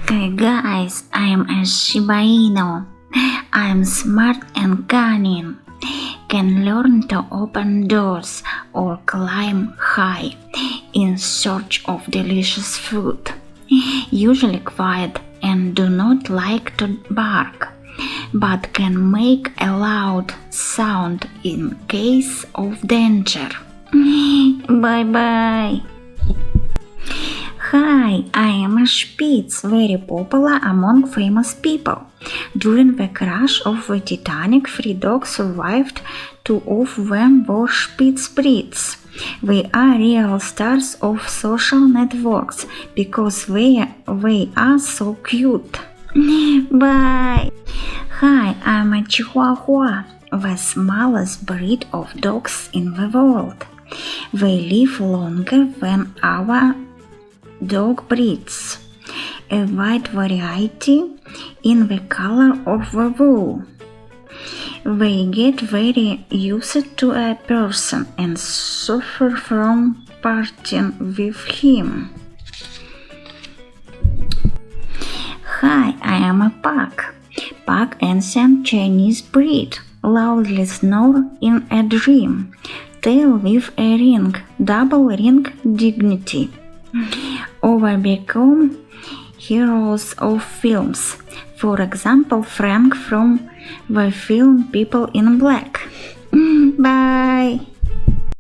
Hey guys, I'm a Shiba Inu. I'm smart and cunning. Can learn to open doors or climb high in search of delicious food. Usually quiet and do not like to bark, but can make a loud sound in case of danger. Bye bye. Hi, I am a Spitz, very popular among famous people. During the crash of the Titanic, 3 dogs survived. 2 of them were Spitz breeds. They are real stars of social networks because they are so cute. Bye. Hi, I'm a Chihuahua, the smallest breed of dogs in the world. They live longer than our dog breeds, a wide variety in the color of the wool. They get very used to a person and suffer from parting with him. Hi, I am a pug. Pug, ancient Chinese breed, loudly snore in a dream. Tail with a ring, double ring dignity. Or become heroes of films. For example, Frank from the film People in Black. Bye!